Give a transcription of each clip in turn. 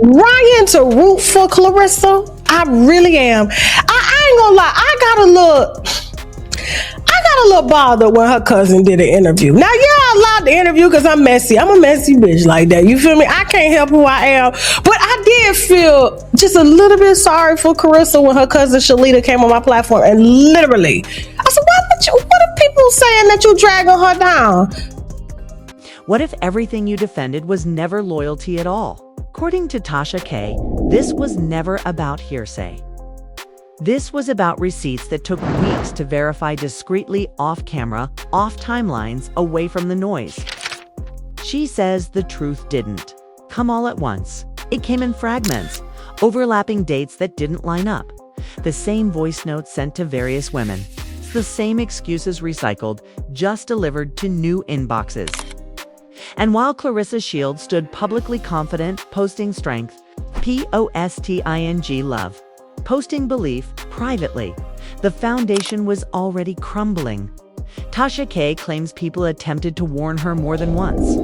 Ryan to root for Claressa. I really am. I ain't gonna lie. I got a little bothered when her cousin did an interview. Now, I allowed the interview because I'm messy. I'm a messy bitch like that. You feel me? I can't help who I am. But I did feel just a little bit sorry for Claressa when her cousin Shalita came on my platform and literally, I said, what are people saying that you dragging her down? What if everything you defended was never loyalty at all? According to Tasha K., this was never about hearsay. This was about receipts that took weeks to verify discreetly off-camera, off timelines, away from the noise. She says the truth didn't come all at once. It came in fragments, overlapping dates that didn't line up. The same voice notes sent to various women. It's the same excuses recycled, just delivered to new inboxes. And while Claressa Shields stood publicly confident, posting strength, posting love, posting belief privately, the foundation was already crumbling. Tasha K claims people attempted to warn her more than once.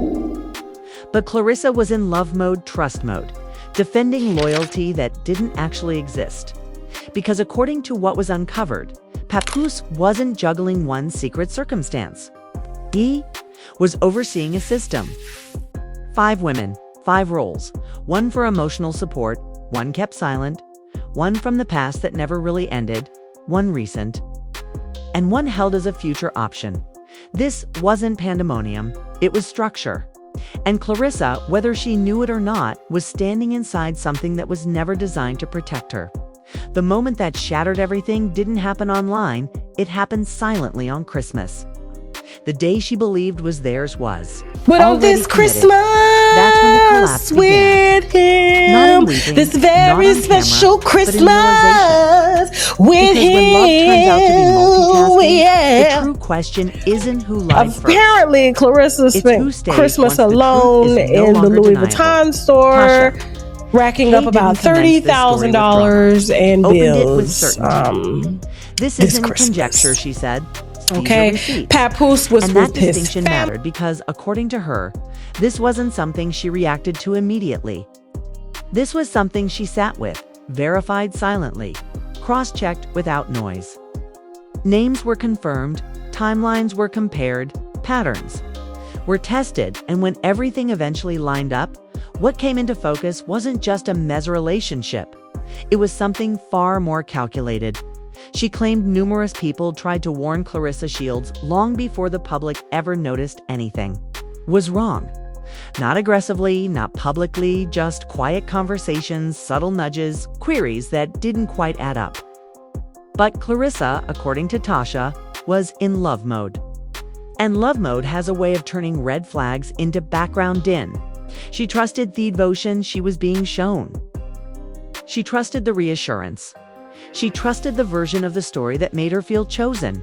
But Claressa was in love mode, trust mode, defending loyalty that didn't actually exist. Because according to what was uncovered, Papoose wasn't juggling one secret circumstance. He was overseeing a system. 5 women, 5 roles, 1 for emotional support, 1 kept silent, 1 from the past that never really ended, 1 recent, and 1 held as a future option. This wasn't pandemonium, it was structure. And Claressa, whether she knew it or not, was standing inside something that was never designed to protect her. The moment that shattered everything didn't happen online, it happened silently on Christmas. The day she believed was theirs was. But on this Christmas, that's when the collapse with him, not in leaving, this very special Christmas with because when love turns out to be multitasking, him, the true question isn't who lied first. Apparently, Claressa spent Christmas alone in the Louis Vuitton store, Tasha, racking up about $30,000 in bills. This isn't conjecture, she said. Okay, Papoose was and with that distinction mattered because, according to her, this wasn't something she reacted to immediately. This was something she sat with, verified silently, cross-checked without noise. Names were confirmed, timelines were compared, patterns were tested, and when everything eventually lined up, what came into focus wasn't just a mezz relationship. It was something far more calculated. She claimed numerous people tried to warn Claressa Shields long before the public ever noticed anything was wrong. Not aggressively, not publicly, just quiet conversations, subtle nudges, queries that didn't quite add up. But Claressa, according to Tasha, was in love mode. And love mode has a way of turning red flags into background din. She trusted the devotion she was being shown. She trusted the reassurance. She trusted the version of the story that made her feel chosen.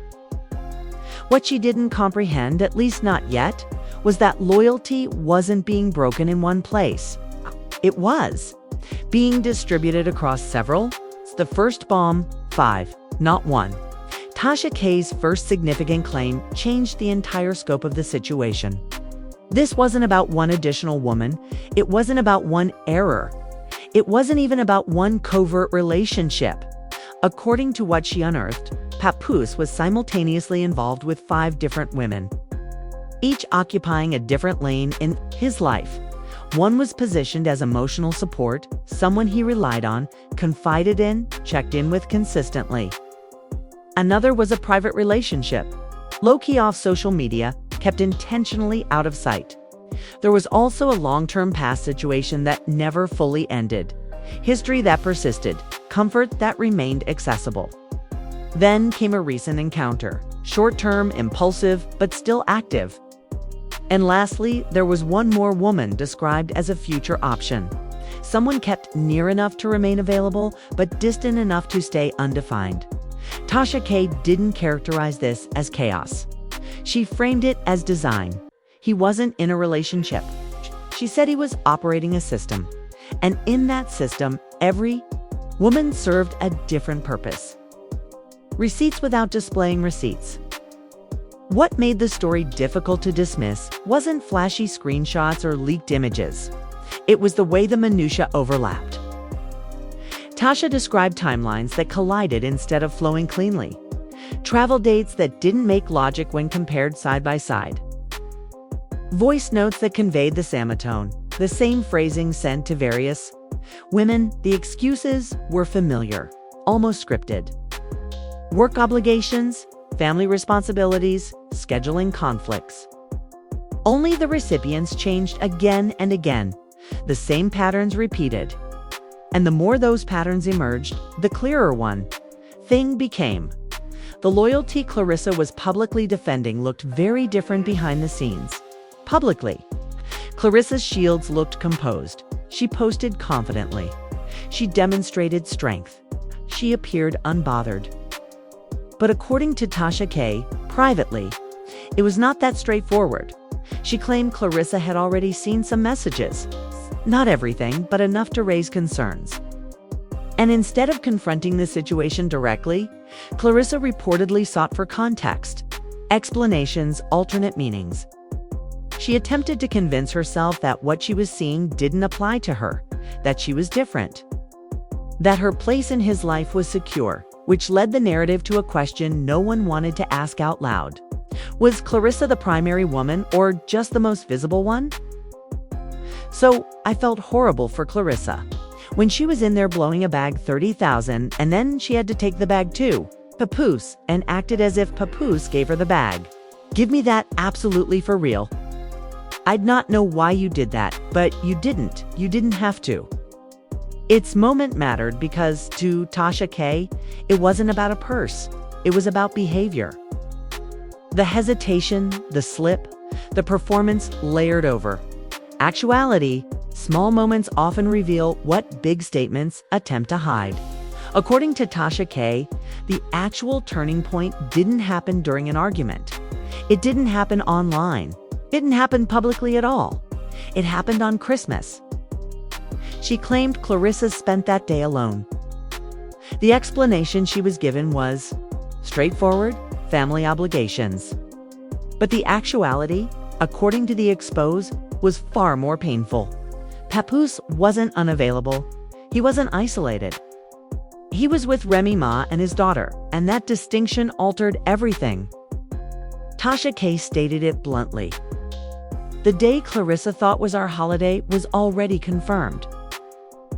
What she didn't comprehend, at least not yet, was that loyalty wasn't being broken in one place. It was being distributed across several. It's the first bomb, 5, not 1. Tasha K's first significant claim changed the entire scope of the situation. This wasn't about one additional woman. It wasn't about one error. It wasn't even about one covert relationship. According to what she unearthed, Papoose was simultaneously involved with 5 different women, each occupying a different lane in his life. One was positioned as emotional support, someone he relied on, confided in, checked in with consistently. Another was a private relationship, low-key off social media, kept intentionally out of sight. There was also a long-term past situation that never fully ended, history that persisted, comfort that remained accessible. Then came a recent encounter, short-term, impulsive, but still active. And lastly, there was one more woman described as a future option. Someone kept near enough to remain available, but distant enough to stay undefined. Tasha K didn't characterize this as chaos. She framed it as design. He wasn't in a relationship. She said he was operating a system. And in that system, every woman served a different purpose. Receipts without displaying receipts. What made the story difficult to dismiss wasn't flashy screenshots or leaked images. It was the way the minutiae overlapped. Tasha described timelines that collided instead of flowing cleanly. Travel dates that didn't make logic when compared side by side. Voice notes that conveyed the samatone, the same phrasing sent to various women. The excuses were familiar, almost scripted. Work obligations, family responsibilities, scheduling conflicts. Only the recipients changed again and again. The same patterns repeated. And the more those patterns emerged, the clearer one thing became. The loyalty Claressa was publicly defending looked very different behind the scenes. Publicly, Claressa's shields looked composed. She posted confidently. She demonstrated strength. She appeared unbothered. But according to Tasha K., privately, it was not that straightforward. She claimed Claressa had already seen some messages. Not everything, but enough to raise concerns. And instead of confronting the situation directly, Claressa reportedly sought for context, explanations, alternate meanings. She attempted to convince herself that what she was seeing didn't apply to her, that she was different, that her place in his life was secure, which led the narrative to a question no one wanted to ask out loud. Was Claressa the primary woman or just the most visible one? So I felt horrible for Claressa. When she was in there blowing a bag $30,000 and then she had to take the bag to Papoose and acted as if Papoose gave her the bag. Give me that absolutely for real. I'd not know why you did that, but you didn't. You didn't have to. Its moment mattered because, to Tasha K., it wasn't about a purse. It was about behavior. The hesitation, the slip, the performance layered over. Actuality, small moments often reveal what big statements attempt to hide. According to Tasha K., the actual turning point didn't happen during an argument. It didn't happen online. It didn't happen publicly at all. It happened on Christmas. She claimed Claressa spent that day alone. The explanation she was given was straightforward, family obligations. But the actuality, according to the expose, was far more painful. Papoose wasn't unavailable. He wasn't isolated. He was with Remy Ma and his daughter, and that distinction altered everything. Tasha K. stated it bluntly. The day Claressa thought was our holiday was already confirmed.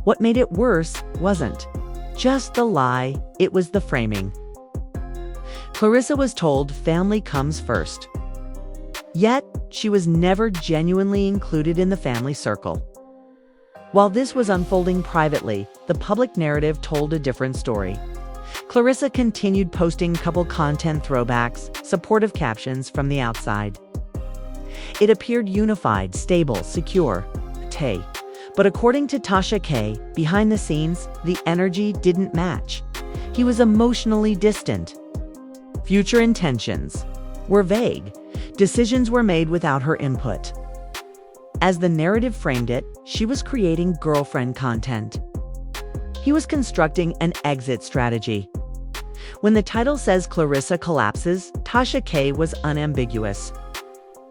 What made it worse wasn't just the lie, it was the framing. Claressa was told family comes first. Yet, she was never genuinely included in the family circle. While this was unfolding privately, the public narrative told a different story. Claressa continued posting couple content throwbacks, supportive captions from the outside. It appeared unified, stable, secure. But according to Tasha K., behind the scenes, the energy didn't match. He was emotionally distant. Future intentions were vague. Decisions were made without her input. As the narrative framed it, she was creating girlfriend content. He was constructing an exit strategy. When the title says Claressa collapses, Tasha K. was unambiguous.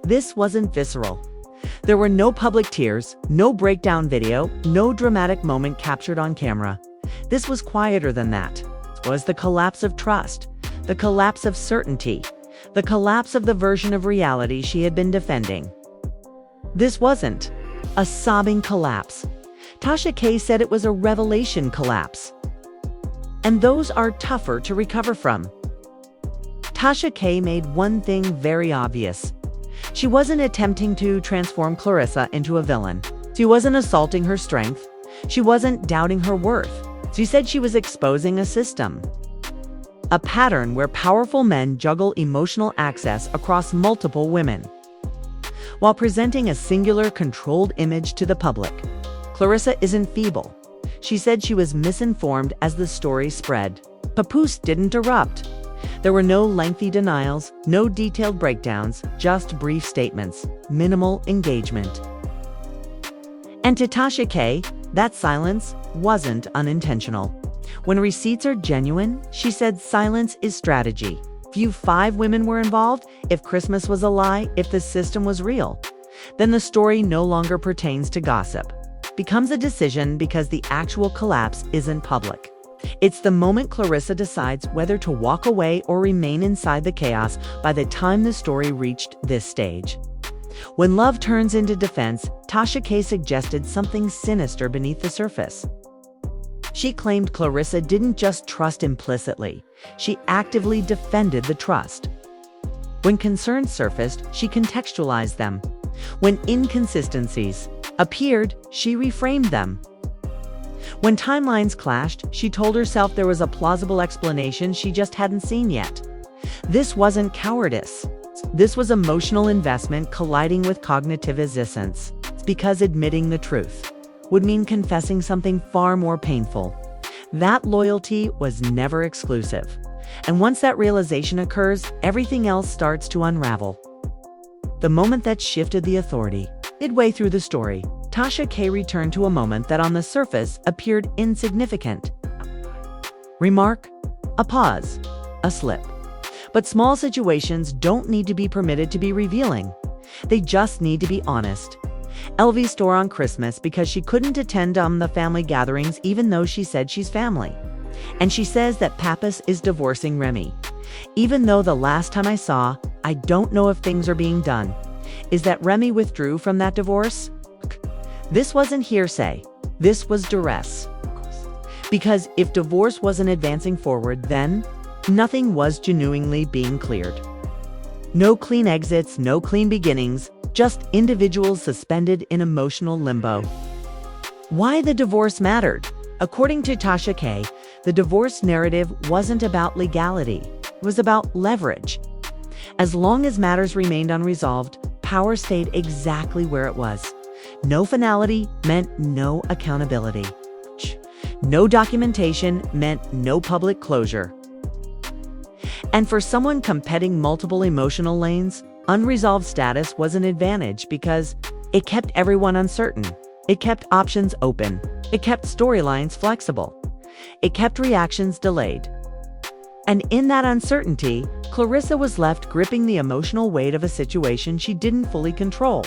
This wasn't visceral. There were no public tears, no breakdown video, no dramatic moment captured on camera. This was quieter than that. It was the collapse of trust, the collapse of certainty, the collapse of the version of reality she had been defending. This wasn't a sobbing collapse. Tasha K. said it was a revelation collapse. And those are tougher to recover from. Tasha K. made one thing very obvious. She wasn't attempting to transform Claressa into a villain. She wasn't assaulting her strength. She wasn't doubting her worth. She said she was exposing a system. A pattern where powerful men juggle emotional access across multiple women, while presenting a singular, controlled image to the public. Claressa isn't feeble. She said she was misinformed as the story spread. Papoose didn't erupt. There were no lengthy denials, no detailed breakdowns, just brief statements, minimal engagement. And to Tasha K., that silence wasn't unintentional. When receipts are genuine, she said silence is strategy. If 5 women were involved, if Christmas was a lie, if the system was real, then the story no longer pertains to gossip. becomes a decision because the actual collapse isn't public. It's the moment Claressa decides whether to walk away or remain inside the chaos by the time the story reached this stage. When love turns into defense, Tasha K suggested something sinister beneath the surface. She claimed Claressa didn't just trust implicitly, she actively defended the trust. When concerns surfaced, she contextualized them. When inconsistencies appeared, she reframed them. When timelines clashed, she told herself there was a plausible explanation she just hadn't seen yet. This wasn't cowardice. This was emotional investment colliding with cognitive resistance, because admitting the truth would mean confessing something far more painful. That loyalty was never exclusive. And once that realization occurs, everything else starts to unravel. The moment that shifted the authority. Midway through the story, Tasha K returned to a moment that on the surface appeared insignificant. Remark, a pause, a slip. But small situations don't need to be permitted to be revealing. They just need to be honest. LV store on Christmas because she couldn't attend the family gatherings even though she said she's family. And she says that Papoose is divorcing Remy. Even though the last time I saw, I don't know if things are being done. Is that Remy withdrew from that divorce? This wasn't hearsay. This was duress. Because if divorce wasn't advancing forward, then nothing was genuinely being cleared. No clean exits, no clean beginnings, just individuals suspended in emotional limbo. Why the divorce mattered? According to Tasha K, the divorce narrative wasn't about legality. It was about leverage. As long as matters remained unresolved, power stayed exactly where it was. No finality meant no accountability. No documentation meant no public closure. And for someone competing multiple emotional lanes, unresolved status was an advantage because it kept everyone uncertain. It kept options open. It kept storylines flexible. It kept reactions delayed. And in that uncertainty, Claressa was left gripping the emotional weight of a situation she didn't fully control.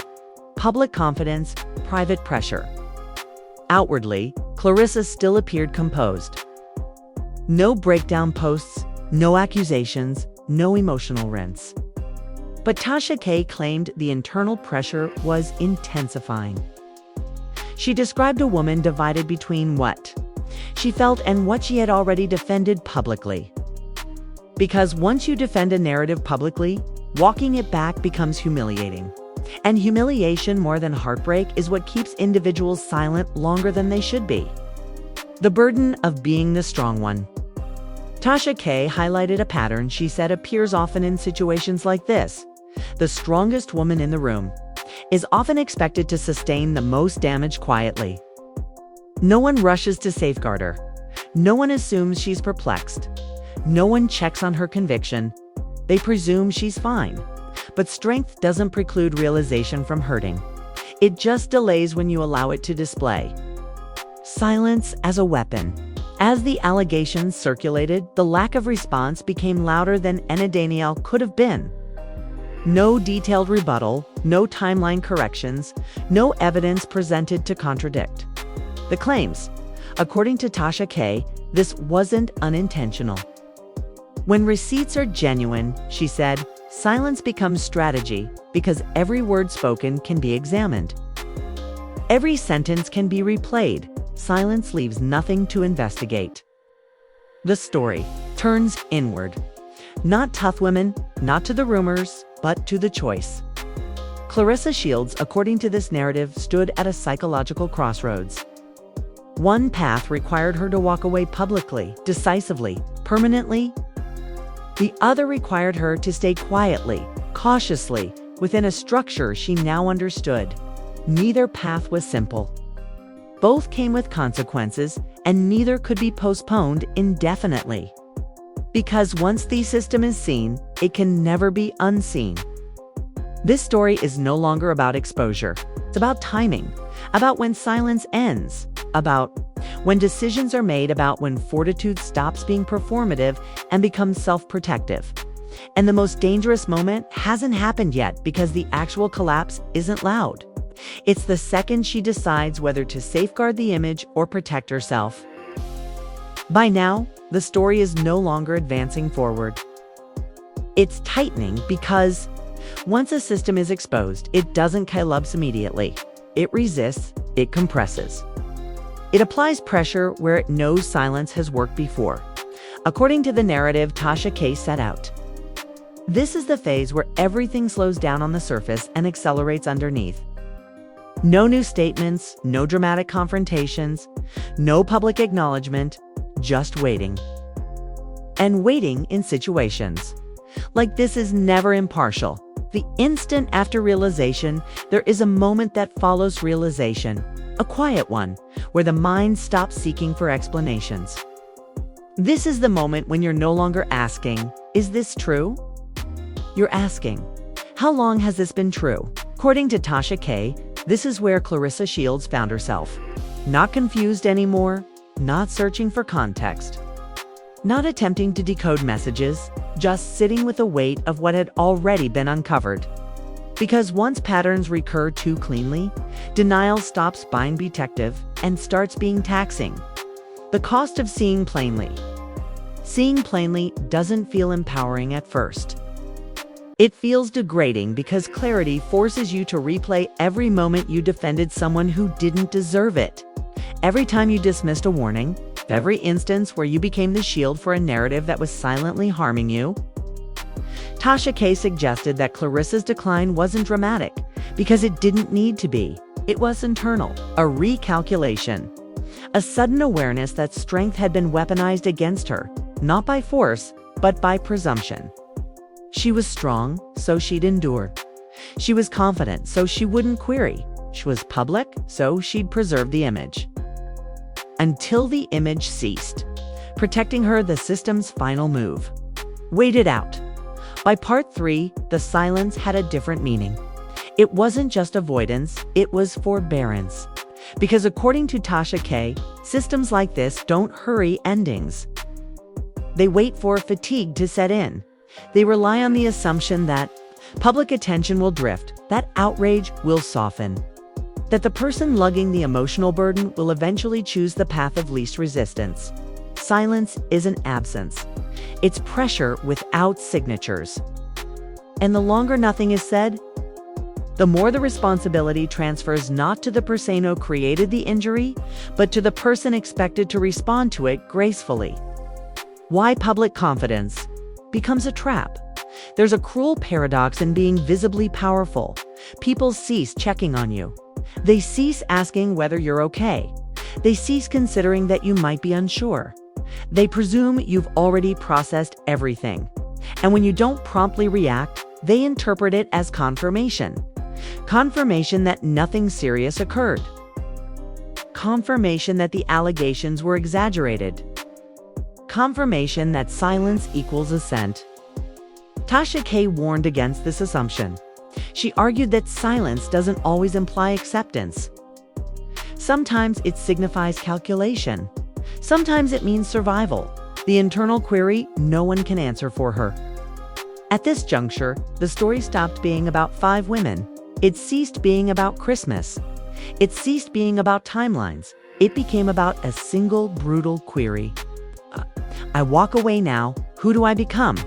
Public confidence, private pressure. Outwardly, Claressa still appeared composed. No breakdown posts, no accusations, no emotional rents. But Tasha K claimed the internal pressure was intensifying. She described a woman divided between what she felt and what she had already defended publicly. Because once you defend a narrative publicly, walking it back becomes humiliating. And humiliation more than heartbreak is what keeps individuals silent longer than they should be. The burden of being the strong one. Tasha K highlighted a pattern she said appears often in situations like this. The strongest woman in the room is often expected to sustain the most damage quietly. No one rushes to safeguard her. No one assumes she's perplexed. No one checks on her conviction. They presume she's fine. But strength doesn't preclude realization from hurting. It just delays when you allow it to display. Silence as a weapon. As the allegations circulated, the lack of response became louder than any Danielle could have been. No detailed rebuttal, no timeline corrections, no evidence presented to contradict the claims. According to Tasha K, this wasn't unintentional. When receipts are genuine, she said, silence becomes strategy because every word spoken can be examined. Every sentence can be replayed. Silence leaves nothing to investigate. The story turns inward. Not tough women, not to the rumors, but to the choice. Claressa Shields, according to this narrative, stood at a psychological crossroads. One path required her to walk away publicly, decisively, permanently. The other required her to stay quietly, cautiously, within a structure she now understood. Neither path was simple. Both came with consequences, and neither could be postponed indefinitely. Because once the system is seen, it can never be unseen. This story is no longer about exposure. It's about timing, about when silence ends, about when decisions are made, about when fortitude stops being performative and becomes self-protective. And the most dangerous moment hasn't happened yet because the actual collapse isn't loud. It's the second she decides whether to safeguard the image or protect herself. By now, the story is no longer advancing forward. It's tightening because once a system is exposed, it doesn't collapse immediately. It resists, it compresses. It applies pressure where it knows silence has worked before, according to the narrative Tasha K set out. This is the phase where everything slows down on the surface and accelerates underneath. No new statements, no dramatic confrontations, no public acknowledgement, just waiting. And waiting in situations like this is never impartial. The instant after realization, there is a moment that follows realization, a quiet one, where the mind stops seeking for explanations. This is the moment when you're no longer asking, "Is this true?" You're asking, "How long has this been true?" According to Tasha K., this is where Claressa Shields found herself. Not confused anymore, not searching for context, not attempting to decode messages, just sitting with the weight of what had already been uncovered. Because once patterns recur too cleanly, denial stops being detective and starts being taxing. The cost of seeing plainly. Seeing plainly doesn't feel empowering at first. It feels degrading because clarity forces you to replay every moment you defended someone who didn't deserve it. Every time you dismissed a warning, every instance where you became the shield for a narrative that was silently harming you. Tasha K. suggested that Claressa's decline wasn't dramatic because it didn't need to be. It was internal, a recalculation, a sudden awareness that strength had been weaponized against her, not by force, but by presumption. She was strong, so she'd endure. She was confident, so she wouldn't query. She was public, so she'd preserve the image. Until the image ceased, protecting her the system's final move. Wait it out. By part 3, the silence had a different meaning. It wasn't just avoidance, it was forbearance. Because according to Tasha K., systems like this don't hurry endings. They wait for fatigue to set in. They rely on the assumption that public attention will drift, that outrage will soften, that the person lugging the emotional burden will eventually choose the path of least resistance. Silence isn't absence. It's pressure without signatures. And the longer nothing is said, the more the responsibility transfers not to the person who created the injury, but to the person expected to respond to it gracefully. Why public confidence becomes a trap. There's a cruel paradox in being visibly powerful. People cease checking on you. They cease asking whether you're okay. They cease considering that you might be unsure. They presume you've already processed everything. And when you don't promptly react, they interpret it as confirmation. Confirmation that nothing serious occurred. Confirmation that the allegations were exaggerated. Confirmation that silence equals assent. Tasha K. warned against this assumption. She argued that silence doesn't always imply acceptance. Sometimes it signifies calculation. Sometimes it means survival, the internal query no one can answer for her. At this juncture, the story stopped being about 5 women. It ceased being about Christmas. It ceased being about timelines. It became about a single brutal query. I walk away now, who do I become?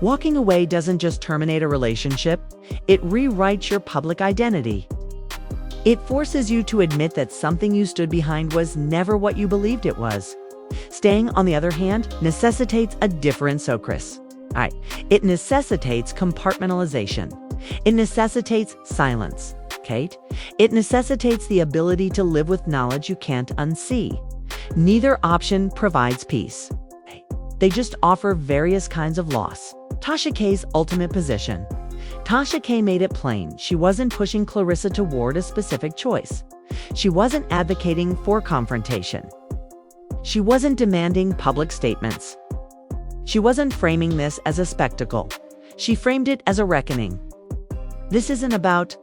Walking away doesn't just terminate a relationship, it rewrites your public identity. It forces you to admit that something you stood behind was never what you believed it was. Staying, on the other hand, necessitates a different Socrates. It necessitates compartmentalization. It necessitates silence, Kate. It necessitates the ability to live with knowledge you can't unsee. Neither option provides peace. They just offer various kinds of loss. Tasha K's ultimate position. Tasha K made it plain she wasn't pushing Claressa toward a specific choice. She wasn't advocating for confrontation. She wasn't demanding public statements. She wasn't framing this as a spectacle. She framed it as a reckoning. This isn't about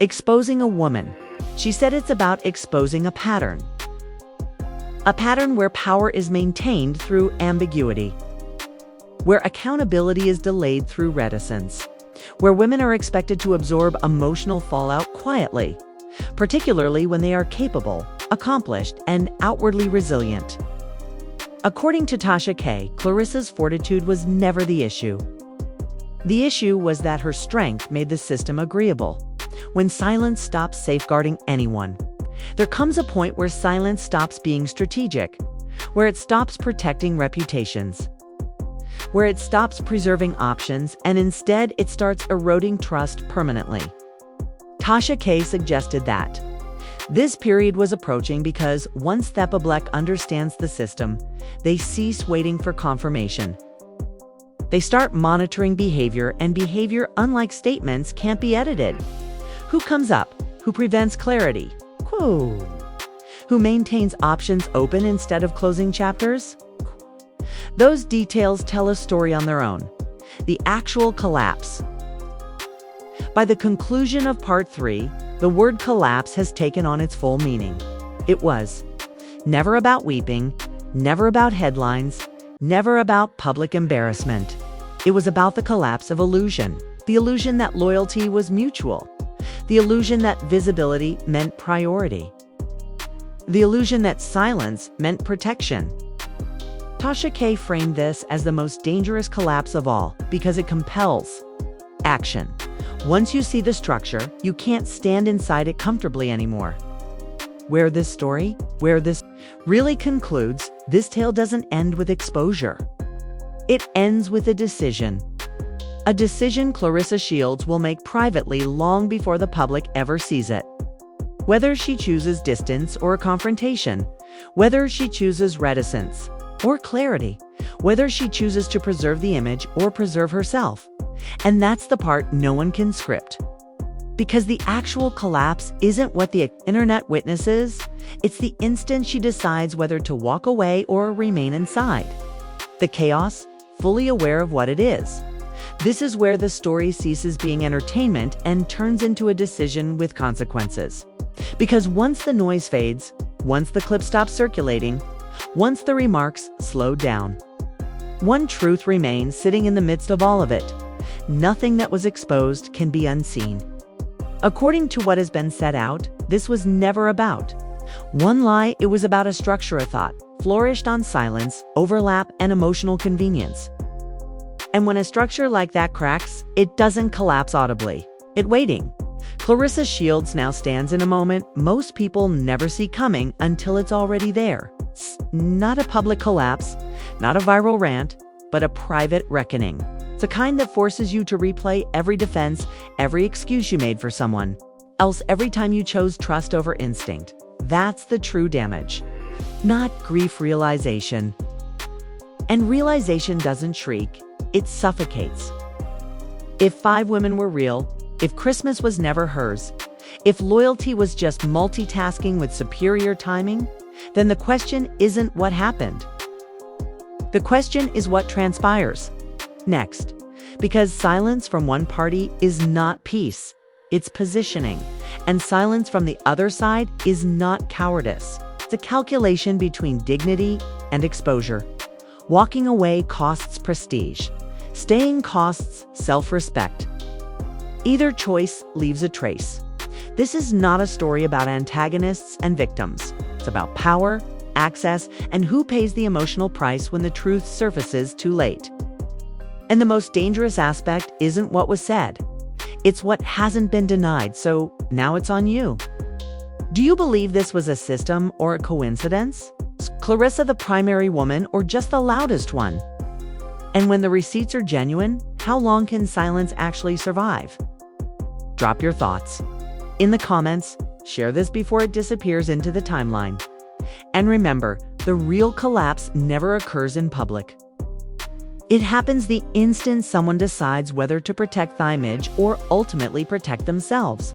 exposing a woman. She said it's about exposing a pattern. A pattern where power is maintained through ambiguity, where accountability is delayed through reticence, where women are expected to absorb emotional fallout quietly, particularly when they are capable, accomplished, and outwardly resilient. According to Tasha K., Claressa's fortitude was never the issue. The issue was that her strength made the system agreeable. When silence stops safeguarding anyone, there comes a point where silence stops being strategic, where it stops protecting reputations, where it stops preserving options, and instead it starts eroding trust permanently. Tasha K. suggested that this period was approaching because once the public understands the system, they cease waiting for confirmation. They start monitoring behavior, and behavior, unlike statements, can't be edited. Who comes up? Who prevents clarity? Who maintains options open instead of closing chapters? Those details tell a story on their own. The actual collapse. By the conclusion of Part 3, the word collapse has taken on its full meaning. It was never about weeping, never about headlines, never about public embarrassment. It was about the collapse of illusion, the illusion that loyalty was mutual, the illusion that visibility meant priority, the illusion that silence meant protection. Tasha K. framed this as the most dangerous collapse of all because it compels action. Once you see the structure, you can't stand inside it comfortably anymore. Where this story really concludes, this tale doesn't end with exposure. It ends with a decision. A decision Claressa Shields will make privately long before the public ever sees it. Whether she chooses distance or a confrontation, whether she chooses reticence or clarity, whether she chooses to preserve the image or preserve herself. And that's the part no one can script. Because the actual collapse isn't what the internet witnesses, it's the instant she decides whether to walk away or remain inside. The chaos, fully aware of what it is. This is where the story ceases being entertainment and turns into a decision with consequences. Because once the noise fades, once the clip stops circulating, once the remarks slow down, one truth remains sitting in the midst of all of it. Nothing that was exposed can be unseen. According to what has been set out, this was never about one lie. It was about a structure of thought, flourished on silence, overlap, and emotional convenience. And when a structure like that cracks, it doesn't collapse audibly. It waiting. Claressa Shields now stands in a moment most people never see coming until it's already there. Not a public collapse, not a viral rant, but a private reckoning. It's a kind that forces you to replay every defense, every excuse you made for someone else, every time you chose trust over instinct. That's the true damage, not grief realization. And realization doesn't shriek, it suffocates. If 5 women were real, if Christmas was never hers, if loyalty was just multitasking with superior timing, then the question isn't what happened. The question is what transpires next. Because silence from one party is not peace, it's positioning. And silence from the other side is not cowardice. It's a calculation between dignity and exposure. Walking away costs prestige. Staying costs self-respect. Either choice leaves a trace. This is not a story about antagonists and victims. It's about power, access, and who pays the emotional price when the truth surfaces too late. And the most dangerous aspect isn't what was said. It's what hasn't been denied, so now it's on you. Do you believe this was a system or a coincidence? Is Claressa the primary woman or just the loudest one? And when the receipts are genuine, how long can silence actually survive? Drop your thoughts in the comments, share this before it disappears into the timeline. And remember, the real collapse never occurs in public. It happens the instant someone decides whether to protect the image or ultimately protect themselves.